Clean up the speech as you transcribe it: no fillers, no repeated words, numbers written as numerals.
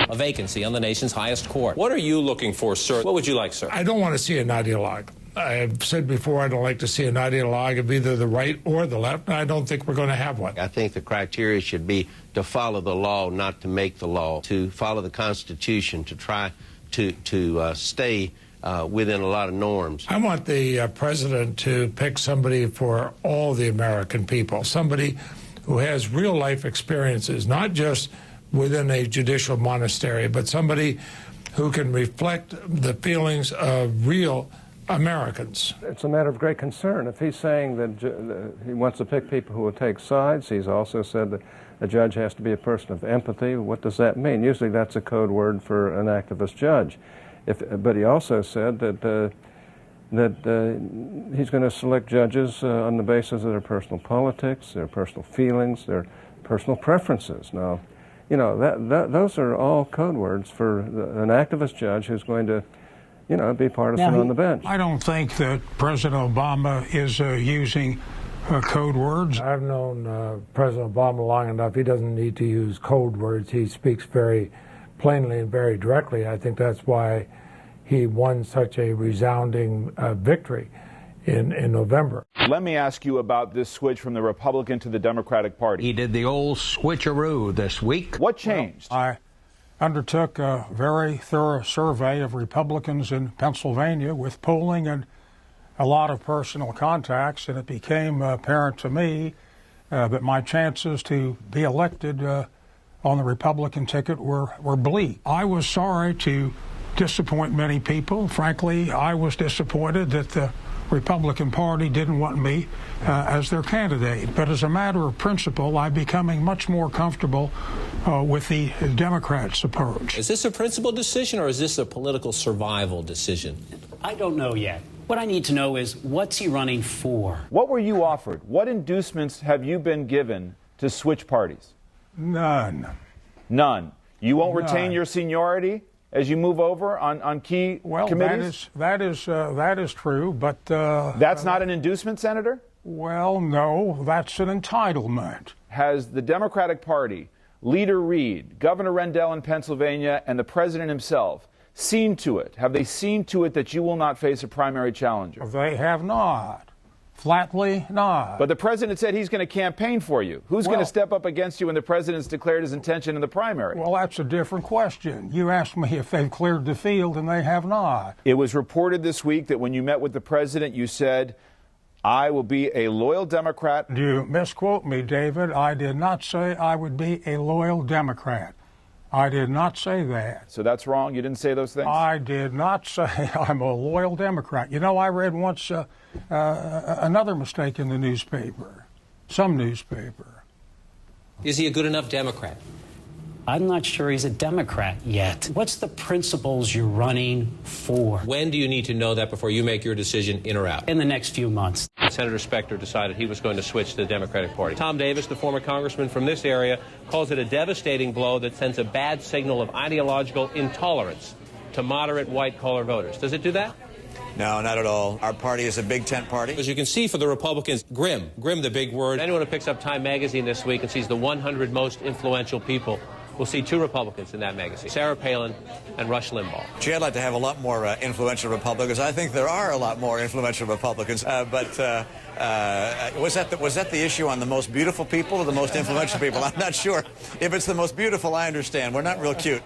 a vacancy on the nation's highest court. What are you looking for, sir? What would you like, sir? I don't want to see an ideologue. I've said before I don't like to see an ideologue of either the right or the left, and I don't think we're going to have one. I think the criteria should be to follow the law, not to make the law, to follow the Constitution, to try to stay within a lot of norms. I want the president to pick somebody for all the American people, somebody who has real-life experiences, not just within a judicial monastery, but somebody who can reflect the feelings of real Americans. It's a matter of great concern. If he's saying that he wants to pick people who will take sides, he's also said that a judge has to be a person of empathy. What does that mean? Usually that's a code word for an activist judge. But he also said that he's going to select judges on the basis of their personal politics, their personal feelings, their personal preferences. Now, you know, those are all code words for an activist judge who's going to, you know, be partisan on the bench. I don't think that President Obama is using code words. I've known President Obama long enough. He doesn't need to use code words. He speaks very plainly and very directly. I think that's why he won such a resounding victory in November. Let me ask you about this switch from the Republican to the Democratic Party. He did the old switcheroo this week. What changed? Well, I undertook a very thorough survey of Republicans in Pennsylvania with polling and a lot of personal contacts, and it became apparent to me that my chances to be elected on the Republican ticket were bleak. I was sorry to disappoint many people. Frankly, I was disappointed that the Republican Party didn't want me as their candidate. But as a matter of principle, I'm becoming much more comfortable with the Democrats' approach. Is this a principled decision or is this a political survival decision? I don't know yet. What I need to know is, what's he running for? What were you offered? What inducements have you been given to switch parties? None. None. You won't retain your seniority as you move over on key committees? Well, that is true, but... that's not an inducement, Senator? Well, no, that's an entitlement. Has the Democratic Party, Leader Reid, Governor Rendell in Pennsylvania, and the President himself seen to it? Have they seen to it that you will not face a primary challenger? They have not. Flatly not. But the President said he's going to campaign for you. Who's going to step up against you when the President's declared his intention in the primary? Well, that's a different question. You asked me if they've cleared the field, and they have not. It was reported this week that when you met with the President, you said, I will be a loyal Democrat. You misquote me, David. I did not say I would be a loyal Democrat. I did not say that. So that's wrong? You didn't say those things? I did not say I'm a loyal Democrat. You know, I read once another mistake in the newspaper, some newspaper. Is he a good enough Democrat? I'm not sure he's a Democrat yet. What's the principles you're running for? When do you need to know that before you make your decision, in or out? In the next few months. Senator Specter decided he was going to switch to the Democratic Party. Tom Davis, the former congressman from this area, calls it a devastating blow that sends a bad signal of ideological intolerance to moderate white-collar voters. Does it do that? No, not at all. Our party is a big tent party. As you can see, for the Republicans, grim the big word. Anyone who picks up Time magazine this week and sees the 100 most influential people will see two Republicans in that magazine, Sarah Palin and Rush Limbaugh. Gee, I'd like to have a lot more influential Republicans. I think there are a lot more influential Republicans. Was that the issue on the most beautiful people or the most influential people? I'm not sure. If it's the most beautiful, I understand. We're not real cute.